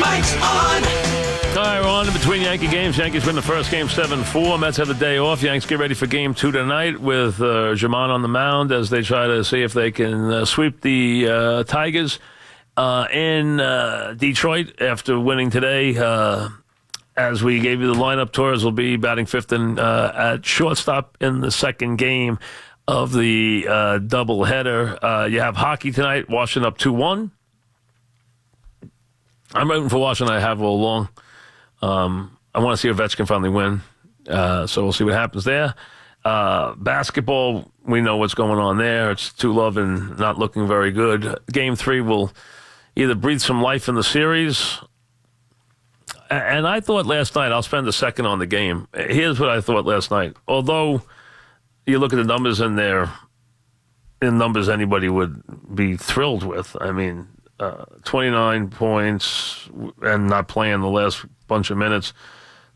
Mike's on. All right, we're on to between Yankee games. Yankees win the first game 7-4. Mets have the day off. Yanks get ready for game 2 tonight with Germán on the mound as they try to see if they can sweep the Tigers in Detroit after winning today. As we gave you the lineup, Torres will be batting fifth at shortstop in the second game of the doubleheader. You have hockey tonight, Washington up 2-1. I'm rooting for Washington. I have all along. I want to see Ovechkin finally win. So we'll see what happens there. Basketball, we know what's going on there. It's 2-love and not looking very good. Game 3 will either breathe some life in the series. And I thought last night, I'll spend a second on the game. Here's what I thought last night. Although you look at the numbers in there, in numbers anybody would be thrilled with. I mean, 29 points and not playing the last bunch of minutes,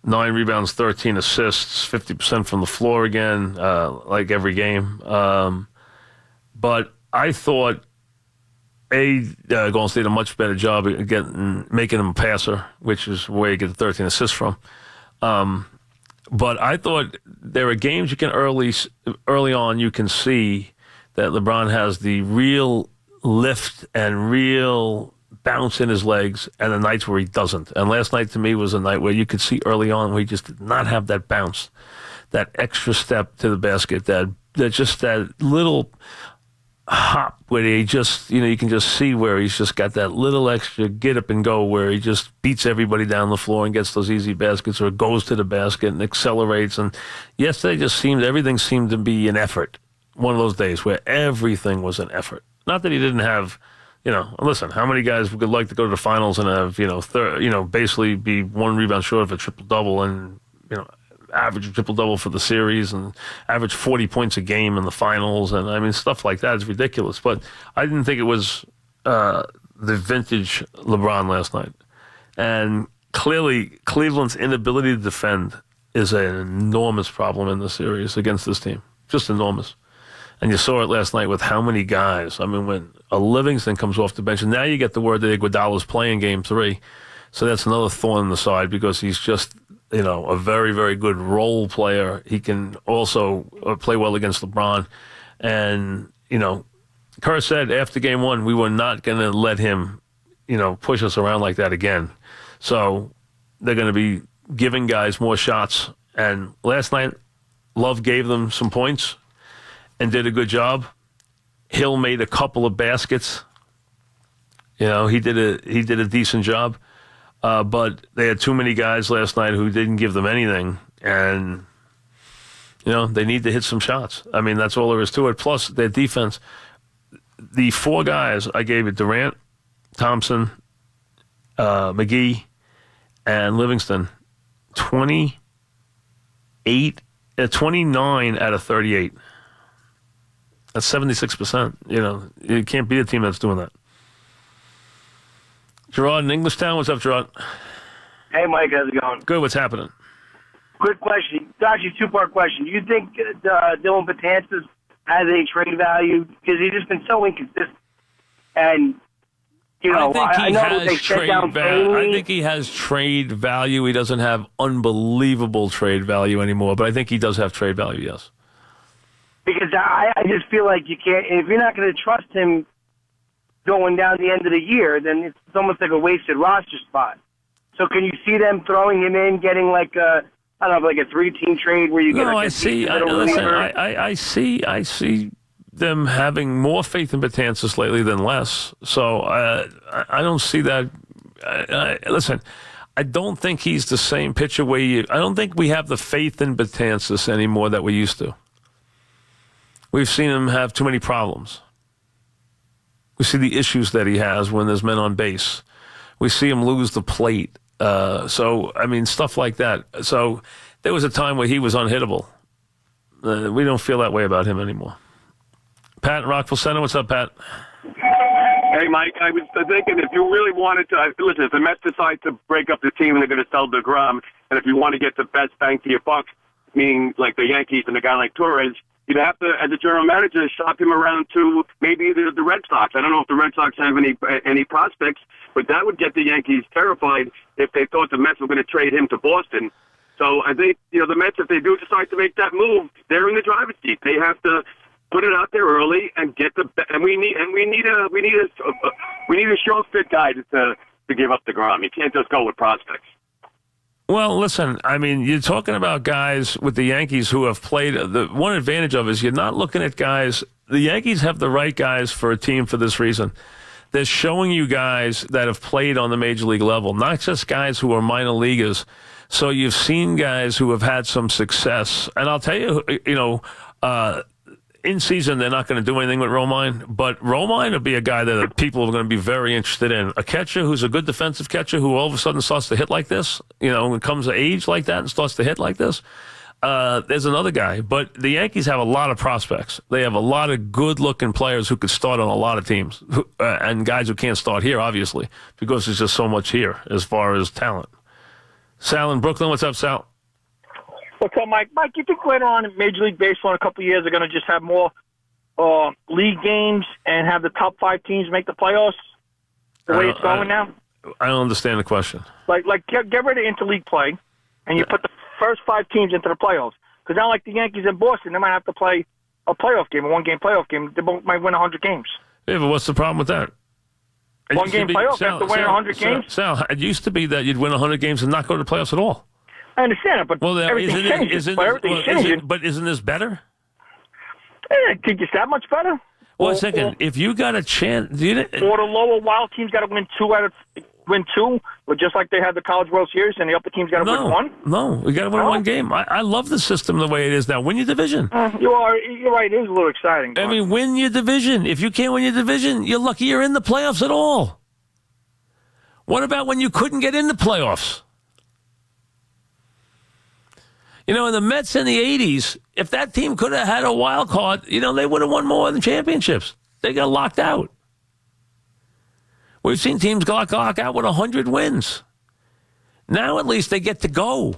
9 rebounds, 13 assists, 50% from the floor again, like every game. But I thought Golden State did a much better job of making him a passer, which is where you get the 13 assists from. But I thought there are games you can early on you can see that LeBron has the real lift and real bounce in his legs, and the nights where he doesn't. And last night to me was a night where you could see early on where he just did not have that bounce, that extra step to the basket, that just that little hop where he just, you can just see where he's just got that little extra get up and go where he just beats everybody down the floor and gets those easy baskets or goes to the basket and accelerates. And yesterday everything seemed to be an effort. One of those days where everything was an effort. Not that he didn't have, listen, how many guys would like to go to the finals and have, basically be one rebound short of a triple-double and, average a triple-double for the series and average 40 points a game in the finals. And, I mean, stuff like that is ridiculous. But I didn't think it was the vintage LeBron last night. And clearly, Cleveland's inability to defend is an enormous problem in the series against this team. Just enormous. And you saw it last night with how many guys. I mean, when a Livingston comes off the bench, and now you get the word that Iguodala's playing game 3. So that's another thorn in the side because he's just, a very, very good role player. He can also play well against LeBron. And, Kerr said after game 1, we were not going to let him, push us around like that again. So they're going to be giving guys more shots. And last night, Love gave them some points and did a good job. Hill made a couple of baskets. He did a decent job. But they had too many guys last night who didn't give them anything. And, they need to hit some shots. I mean, that's all there is to it. Plus, their defense. The 4 guys I gave it, Durant, Thompson, McGee, and Livingston, 29 out of 38. That's 76%. You can't beat a team that's doing that. Gerard in Englishtown. What's up, Gerard? Hey, Mike. How's it going? Good. What's happening? Quick question. It's actually a 2-part question. Do you think Dylan Betances has any trade value? Because he's just been so inconsistent. And, I know they shut down I think he has trade value. He doesn't have unbelievable trade value anymore, but I think he does have trade value, yes. Because I just feel like you can't, if you're not going to trust him going down the end of the year, then it's almost like a wasted roster spot. So can you see them throwing him in, getting like a 3-team trade where you get I see them having more faith in Betances lately than less. So I don't see that. Listen, I don't think he's the same pitcher I don't think we have the faith in Betances anymore that we used to. We've seen him have too many problems. We see the issues that he has when there's men on base. We see him lose the plate. Stuff like that. So there was a time where he was unhittable. We don't feel that way about him anymore. Pat in Rockville Center. What's up, Pat? Hey, Mike. I was thinking if you really wanted to, listen, if the Mets decide to break up the team and they're going to sell DeGrom, and if you want to get the best bang for your buck, meaning like the Yankees and a guy like Torres, you'd have to, as a general manager, shop him around to maybe the Red Sox. I don't know if the Red Sox have any prospects, but that would get the Yankees terrified if they thought the Mets were going to trade him to Boston. So I think, the Mets, if they do decide to make that move, they're in the driver's seat. They have to put it out there early and get we need a strong fit guy to give up the DeGrom. You can't just go with prospects. Well, listen, I mean, you're talking about guys with the Yankees who have played. The one advantage of is you're not looking at guys. The Yankees have the right guys for a team for this reason. They're showing you guys that have played on the major league level, not just guys who are minor leaguers. So you've seen guys who have had some success. And I'll tell you, in season, they're not going to do anything with Romine, but Romine will be a guy that people are going to be very interested in. A catcher who's a good defensive catcher who all of a sudden starts to hit like this, when it comes to age like that and starts to hit like this. There's another guy. But the Yankees have a lot of prospects. They have a lot of good-looking players who could start on a lot of teams, and guys who can't start here, obviously, because there's just so much here as far as talent. Sal in Brooklyn, what's up, Sal? What's up, Mike? Mike, you think later on in Major League Baseball in a couple of years they're going to just have more league games and have the top 5 teams make the playoffs the way it's going now? I don't understand the question. Like get rid of interleague play, and you put the first 5 teams into the playoffs. Because now, like the Yankees in Boston, they might have to play a playoff game, a one-game playoff game. They both might win 100 games. Yeah, but what's the problem with that? One-game playoff, you have to win 100 games? Sal, it used to be that you'd win 100 games and not go to the playoffs at all. I understand it, but everything's changing. But isn't this better? I think it's that much better. Well, a second. If you got a chance... or the lower wild teams got to win two, but just like they had the College World Series, and the upper teams got to win one? No, we got to win one game. I love the system the way it is now. Win your division. You're right. It is a little exciting. I mean, win your division. If you can't win your division, you're lucky you're in the playoffs at all. What about when you couldn't get in the playoffs? In the Mets in the 80s, if that team could have had a wild card, they would have won more than championships. They got locked out. We've seen teams lock out with 100 wins. Now at least they get to go.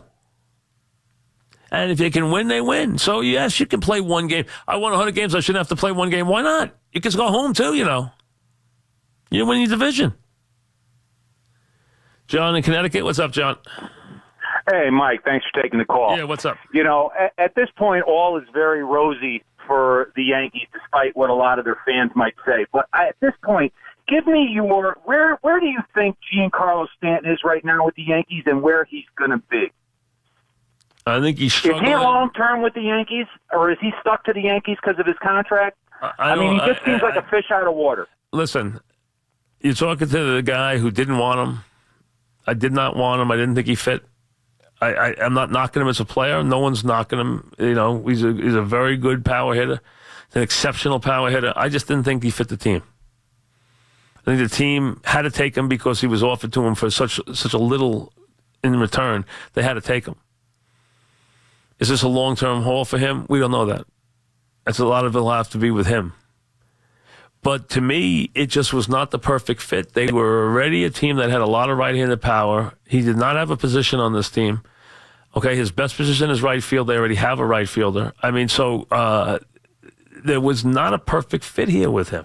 And if they can win, they win. So, yes, you can play one game. I won 100 games. I shouldn't have to play one game. Why not? You can go home, too, You win your division. John in Connecticut. What's up, John? Hey, Mike, thanks for taking the call. Yeah, what's up? At this point, all is very rosy for the Yankees, despite what a lot of their fans might say. But at this point, give me where do you think Giancarlo Stanton is right now with the Yankees and where he's going to be? I think he's struggling. Is he long-term with the Yankees, or is he stuck to the Yankees because of his contract? I mean, he just seems like a fish out of water. Listen, you're talking to the guy who didn't want him. I did not want him. I didn't think he fit. I'm not knocking him as a player. No one's knocking him. He's a very good power hitter, an exceptional power hitter. I just didn't think he fit the team. I think the team had to take him because he was offered to him for such a little in return. They had to take him. Is this a long-term haul for him? We don't know that. That's a lot of it will have to be with him. But to me, it just was not the perfect fit. They were already a team that had a lot of right-handed power. He did not have a position on this team. Okay, his best position is right field. They already have a right fielder. I mean, so there was not a perfect fit here with him.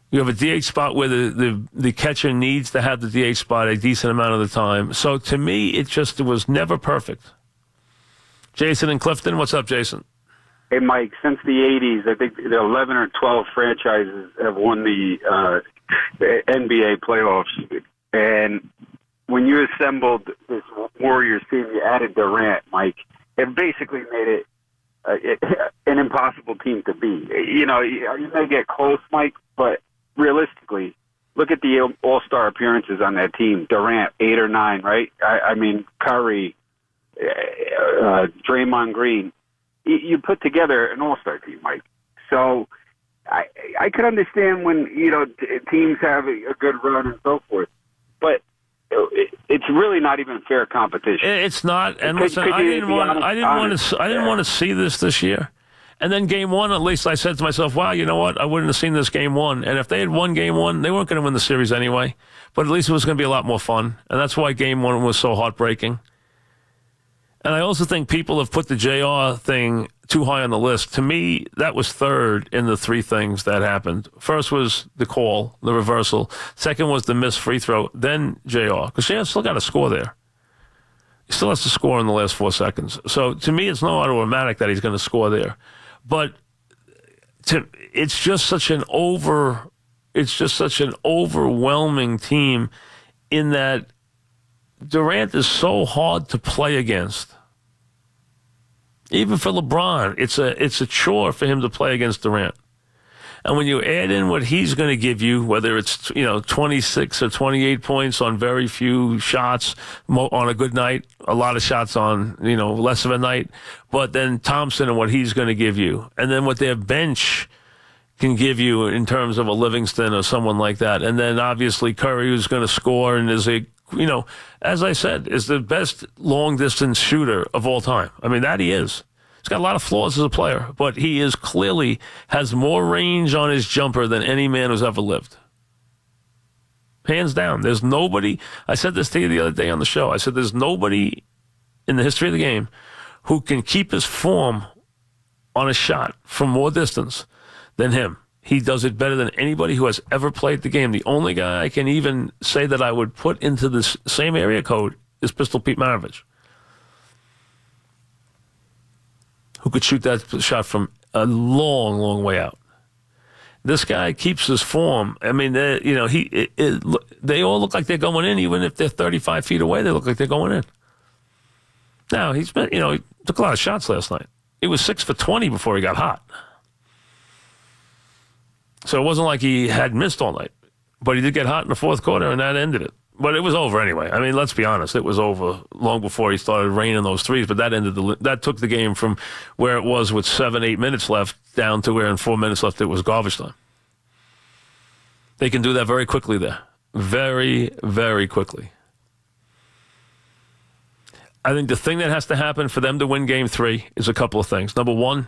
You have a DH spot where the catcher needs to have the DH spot a decent amount of the time. So to me, it was never perfect. Jason in Clifton, what's up, Jason? Hey, Mike, since the 80s, I think the 11 or 12 franchises have won the NBA playoffs. And when you assembled this Warriors team, you added Durant, Mike. It basically made it an impossible team to beat. You may get close, Mike, but realistically, look at the all-star appearances on that team. Durant, 8 or 9, right? I mean, Curry, Draymond Green. You put together an all-star team, Mike. So I could understand when, teams have a good run and so forth. But it's really not even fair competition. It's not. And listen, I didn't want to see this year. And then game one, at least I said to myself, wow, you know what? I wouldn't have seen this game one. And if they had won game one, they weren't going to win the series anyway. But at least it was going to be a lot more fun. And that's why game one was so heartbreaking. And I also think people have put the JR thing too high on the list. To me, that was third in the three things that happened. First was the call, the reversal. Second was the missed free throw. Then JR, because JR still got to score there. He still has to score in the last 4 seconds. So to me, it's no automatic that he's going to score there. But it's just such an overwhelming team in that Durant is so hard to play against. Even for LeBron, it's a chore for him to play against Durant. And when you add in what he's going to give you, whether it's 26 or 28 points on very few shots on a good night, a lot of shots on less of a night, but then Thompson and what he's going to give you, and then what their bench can give you in terms of a Livingston or someone like that, and then obviously Curry, who's going to score and is as I said, is the best long distance shooter of all time. I mean, that he is. He's got a lot of flaws as a player, but he is clearly has more range on his jumper than any man who's ever lived. Hands down. There's nobody, I said this to you the other day on the show, I said there's nobody in the history of the game who can keep his form on a shot from more distance than him. He does it better than anybody who has ever played the game. The only guy I can even say that I would put into this same area code is Pistol Pete Maravich, who could shoot that shot from a long, long way out. This guy keeps his form. I mean, they all look like they're going in, even if they're 35 feet away. They look like they're going in. Now he took a lot of shots last night. He was 6 for 20 before he got hot. So it wasn't like he had missed all night, but he did get hot in the fourth quarter, and that ended it. But it was over anyway. I mean, let's be honest, it was over long before he started raining those threes. But that took the game from where it was with 7-8 minutes left down to where in 4 minutes left it was garbage time. They can do that very quickly there, very, very quickly. I think the thing that has to happen for them to win Game 3 is a couple of things. Number one,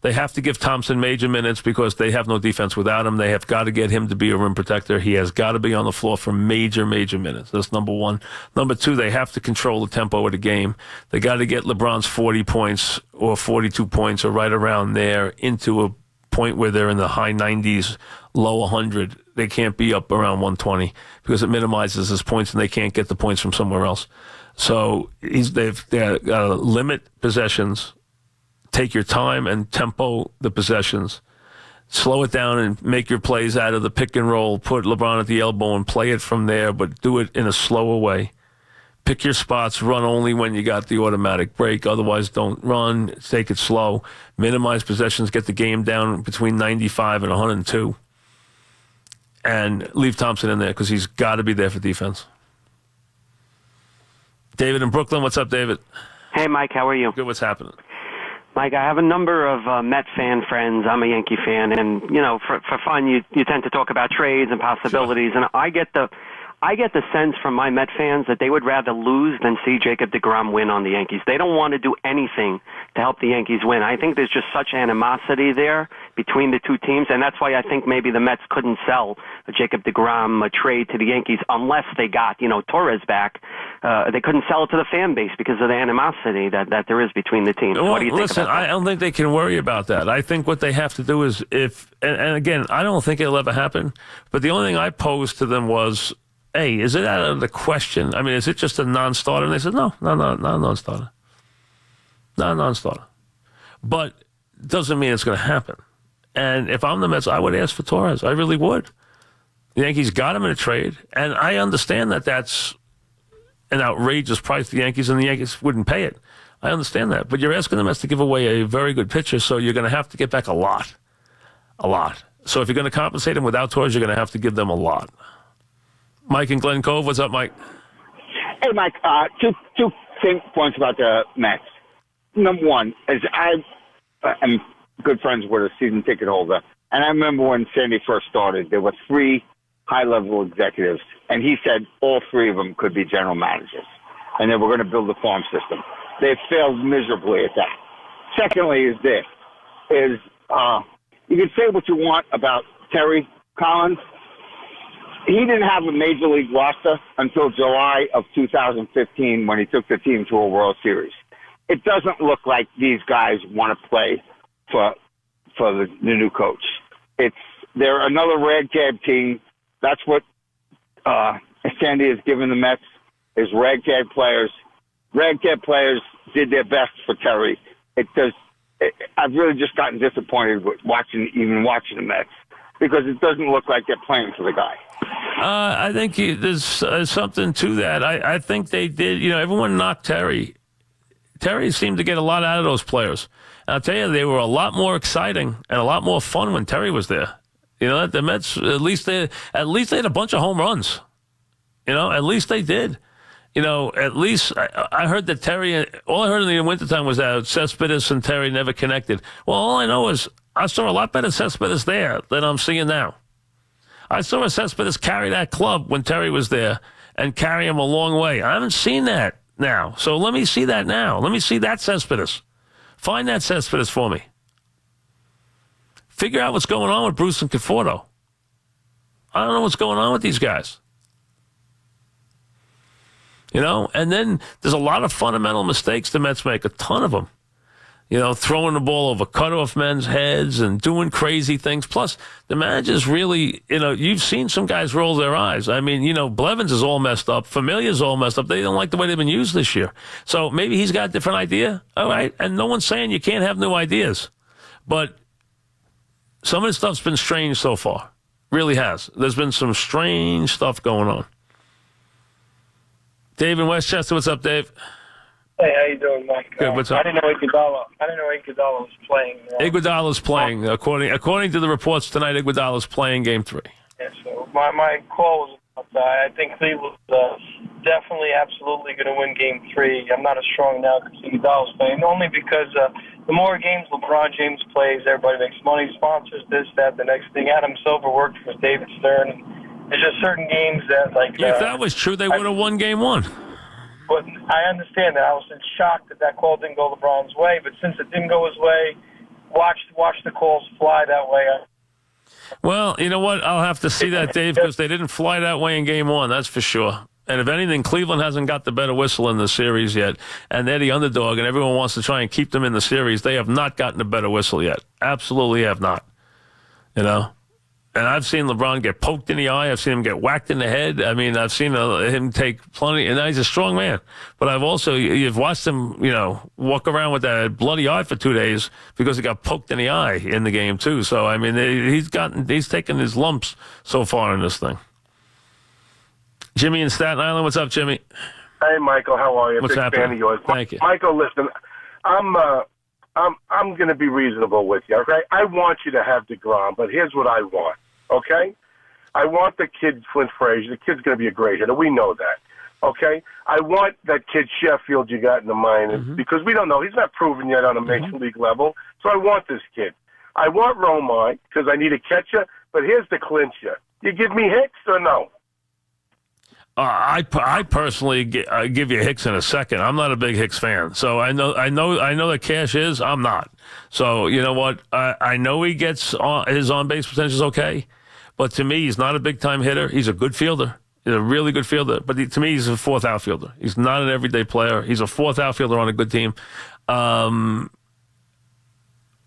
they have to give Thompson major minutes because they have no defense without him. They have got to get him to be a rim protector. He has got to be on the floor for major, major minutes. That's number one. Number two, they have to control the tempo of the game. They got to get LeBron's 40 points or 42 points or right around there into a point where they're in the high 90s, low 100. They can't be up around 120 because it minimizes his points and they can't get the points from somewhere else. So they've got to limit possessions. Take your time and tempo the possessions. Slow it down and make your plays out of the pick and roll. Put LeBron at the elbow and play it from there, but do it in a slower way. Pick your spots. Run only when you got the automatic break. Otherwise, don't run. Take it slow. Minimize possessions. Get the game down between 95 and 102. And leave Thompson in there because he's got to be there for defense. David in Brooklyn. What's up, David? Hey, Mike. How are you? Good. What's happening? Mike, I have a number of Met fan friends. I'm a Yankee fan, and for fun, you tend to talk about trades and possibilities. Sure. And I get the sense from my Met fans that they would rather lose than see Jacob deGrom win on the Yankees. They don't want to do anything to help the Yankees win. I think there's just such animosity there between the two teams, and that's why I think maybe the Mets couldn't sell Jacob deGrom a trade to the Yankees unless they got Torres back. They couldn't sell it to the fan base because of the animosity that there is between the teams. Well, what do you think about that? I don't think they can worry about that. I think what they have to do is and again, I don't think it'll ever happen, but the only thing I posed to them was, hey, is it out of the question? I mean, is it just a non-starter? And they said, no, not a non-starter. Not a non-starter. But doesn't mean it's going to happen. And if I'm the Mets, I would ask for Torres. I really would. The Yankees got him in a trade, and I understand that that's an outrageous price to the Yankees, and the Yankees wouldn't pay it. I understand that. But you're asking the Mets to give away a very good pitcher, so you're going to have to get back a lot. A lot. So if you're going to compensate them without Torres, you're going to have to give them a lot. Mike in Glen Cove. What's up, Mike? Hey, Mike. Two points about the Mets. Number one is I am good friends with a season ticket holder, and I remember when Sandy first started, there were 3 high-level executives, and he said all 3 of them could be general managers, and they were going to build a farm system. They failed miserably at that. Secondly is this, you can say what you want about Terry Collins. He didn't have a major league roster until July of 2015 when he took the team to a World Series. it doesn't look like these guys want to play for the new coach. They're another ragtag team. That's what Sandy has given the Mets is ragtag players. Ragtag players did their best for Terry. I've really just gotten disappointed with watching the Mets because it doesn't look like they're playing for the guy. I think there's something to that. I think they did. Everyone knocked Terry. Terry seemed to get a lot out of those players. And I'll tell you, they were a lot more exciting and a lot more fun when Terry was there. The Mets, at least they had a bunch of home runs. At least they did. At least I heard that Terry, all I heard in the wintertime was that Cespedes and Terry never connected. Well, all I know is I saw a lot better Cespedes there than I'm seeing now. I saw Cespedes carry that club when Terry was there and carry him a long way. I haven't seen that now. So let me see that now. Let me see that Cespedes. Find that Cespedes for me. Figure out what's going on with Bruce and Conforto. I don't know what's going on with these guys. And then there's a lot of fundamental mistakes the Mets make, a ton of them. Throwing the ball over cutoff men's heads and doing crazy things. Plus, the managers really, you've seen some guys roll their eyes. I mean, Blevins is all messed up. Familia's all messed up. They don't like the way they've been used this year. So maybe he's got a different idea. All right. And no one's saying you can't have new ideas. But some of the stuff's been strange so far. Really has. There's been some strange stuff going on. Dave in Westchester, what's up, Dave? Hey, how you doing, Mike? Good, what's up? I didn't know Iguodala was playing. Iguodala's playing. According to the reports tonight, Iguodala's playing Game 3. Yeah, so my call was about that. I think Cleveland's definitely, absolutely going to win Game 3. I'm not as strong now because Iguodala's playing, only because the more games LeBron James plays, everybody makes money, sponsors this, that, the next thing. Adam Silver worked for David Stern, and there's just certain games that, like... If that was true, they would have won Game 1. But I understand that. I was in shock that call didn't go LeBron's way. But since it didn't go his way, watch the calls fly that way. Well, you know what? I'll have to see that, Dave, because they didn't fly that way in Game 1. That's for sure. And if anything, Cleveland hasn't got the better whistle in the series yet. And they're the underdog, and everyone wants to try and keep them in the series. They have not gotten a better whistle yet. Absolutely have not. And I've seen LeBron get poked in the eye. I've seen him get whacked in the head. I mean, I've seen him take plenty, and he's a strong man. But you've watched him, walk around with that bloody eye for 2 days because he got poked in the eye in the game too. So I mean, he's taken his lumps so far in this thing. Jimmy in Staten Island, what's up, Jimmy? Hey, Michael, how are you? What's Big happening? fan of yours. Thank you, Michael. Listen, I'm going to be reasonable with you. Okay, I want you to have DeGrom, but here's what I want. Okay? I want the kid, Flint Frazier. The kid's going to be a great hitter. We know that. Okay? I want that kid Sheffield you got in the mind because we don't know. He's not proven yet on a major league level. So I want this kid. I want Romine because I need a catcher. But here's the clincher. You give me Hicks or no? I personally give you Hicks in a second. I'm not a big Hicks fan, so I know that Cash is. I'm not. So you know what? I know he gets his on base potential is okay, but to me, he's not a big time hitter. He's a good fielder. He's a really good fielder, but to me, he's a fourth outfielder. He's not an everyday player. He's a fourth outfielder on a good team.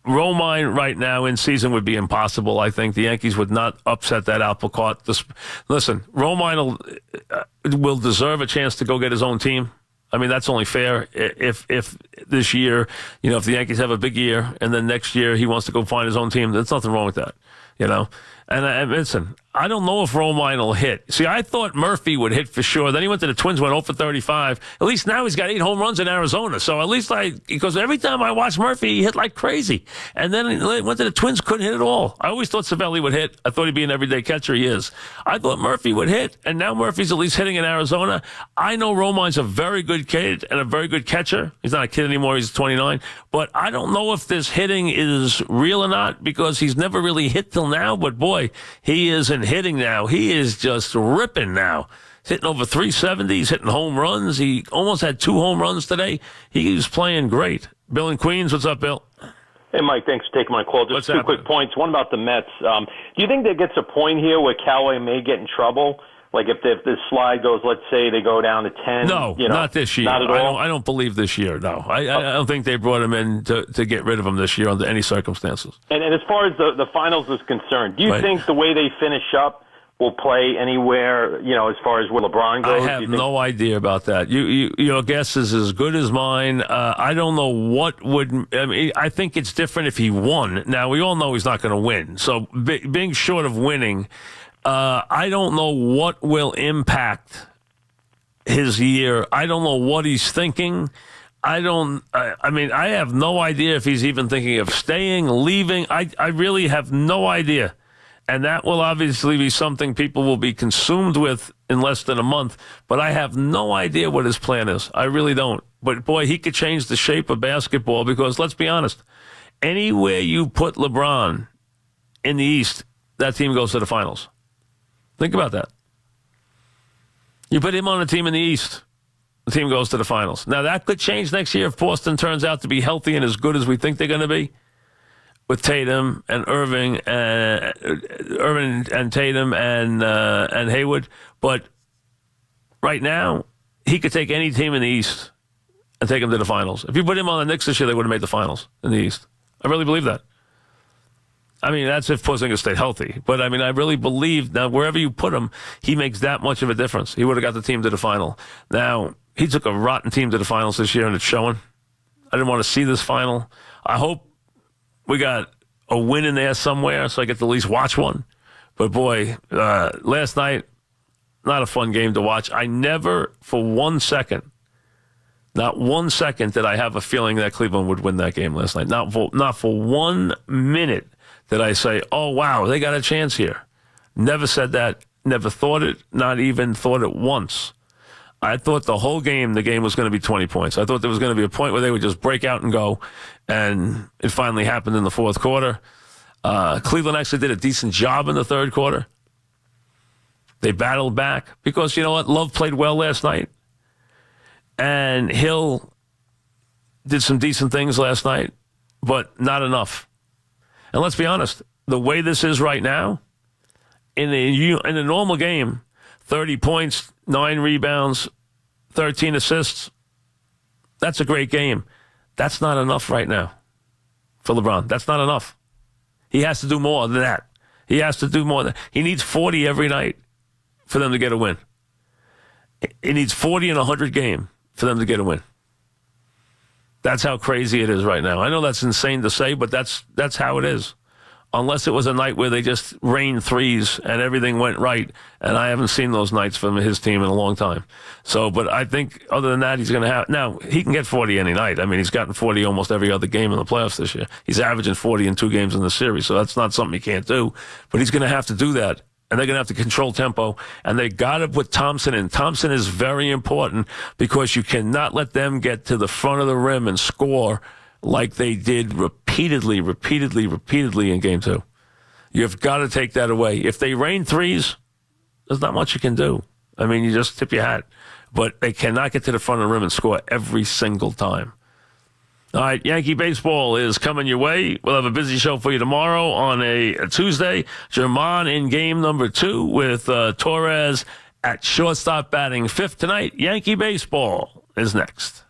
Romine right now in season would be impossible. I think the Yankees would not upset that apple cart. Listen, Romine will deserve a chance to go get his own team. I mean, that's only fair. If this year, if the Yankees have a big year and then next year he wants to go find his own team, there's nothing wrong with that, And listen, I don't know if Romine will hit. See, I thought Murphy would hit for sure. Then he went to the Twins, went 0 for 35. At least now he's got 8 home runs in Arizona. So at least because every time I watch Murphy, he hit like crazy. And then he went to the Twins, couldn't hit at all. I always thought Savelli would hit. I thought he'd be an everyday catcher. He is. I thought Murphy would hit. And now Murphy's at least hitting in Arizona. I know Romine's a very good kid and a very good catcher. He's not a kid anymore. He's 29. But I don't know if this hitting is real or not because he's never really hit till now. But boy, he isn't hitting now. He is just ripping now. He's hitting over 370. He's hitting home runs. He almost had 2 home runs today. He's playing great. Bill in Queens, what's up, Bill? Hey, Mike, thanks for taking my call. Just two quick points. One about the Mets. Do you think there gets a point here where Callaway may get in trouble? Like if the slide goes, let's say they go down to 10. No, not this year. Not at all? I don't believe this year, no. I don't think they brought him in to get rid of him this year under any circumstances. And as far as the finals is concerned, do you think the way they finish up will play anywhere, as far as where LeBron goes? I have no idea about that. Your guess is as good as mine. I don't know what would. I think it's different if he won. Now, we all know he's not going to win. So being short of winning, I don't know what will impact his year. I don't know what he's thinking. I have no idea if he's even thinking of staying, leaving. I really have no idea. And that will obviously be something people will be consumed with in less than a month. But I have no idea what his plan is. I really don't. But, boy, he could change the shape of basketball because, let's be honest, anywhere you put LeBron in the East, that team goes to the finals. Think about that. You put him on a team in the East, the team goes to the finals. Now, that could change next year if Boston turns out to be healthy and as good as we think they're going to be. With Tatum and Irving and Tatum and Hayward, but right now he could take any team in the East and take them to the finals. If you put him on the Knicks this year, they would have made the finals in the East. I really believe that. I mean, that's if Porzingis stayed healthy, but I really believe that wherever you put him, he makes that much of a difference. He would have got the team to the final. Now he took a rotten team to the finals this year, and it's showing. I didn't want to see this final. I hope we got a win in there somewhere so I get to at least watch one. But, boy, last night, not a fun game to watch. I never, for 1 second, not 1 second did I have a feeling that Cleveland would win that game last night. Not for 1 minute did I say, oh, wow, they got a chance here. Never said that. Never thought it. Not even thought it once. I thought the whole game, the game was going to be 20 points. I thought there was going to be a point where they would just break out and go, and it finally happened in the fourth quarter. Cleveland actually did a decent job in the third quarter. They battled back because, you know what, Love played well last night, and Hill did some decent things last night, but not enough. And let's be honest, the way this is right now, in a normal game, 30 points, 9 rebounds, 13 assists. That's a great game. That's not enough right now for LeBron. That's not enough. He has to do more than that. He has to do more than that. He needs 40 every night for them to get a win. He needs 40 in a 100 game for them to get a win. That's how crazy it is right now. I know that's insane to say, but that's how it is. Unless it was a night where they just rained threes and everything went right, and I haven't seen those nights from his team in a long time. So, but I think other than that, he's going to have... Now, he can get 40 any night. I mean, he's gotten 40 almost every other game in the playoffs this year. He's averaging 40 in 2 games in the series, so that's not something he can't do. But he's going to have to do that, and they're going to have to control tempo, and they got to put Thompson in. Thompson is very important because you cannot let them get to the front of the rim and score like they did repeatedly in Game 2. You've got to take that away. If they rain threes, there's not much you can do. I mean, you just tip your hat. But they cannot get to the front of the rim and score every single time. All right, Yankee baseball is coming your way. We'll have a busy show for you tomorrow on a Tuesday. German in game number 2 with Torres at shortstop batting 5th tonight. Yankee baseball is next.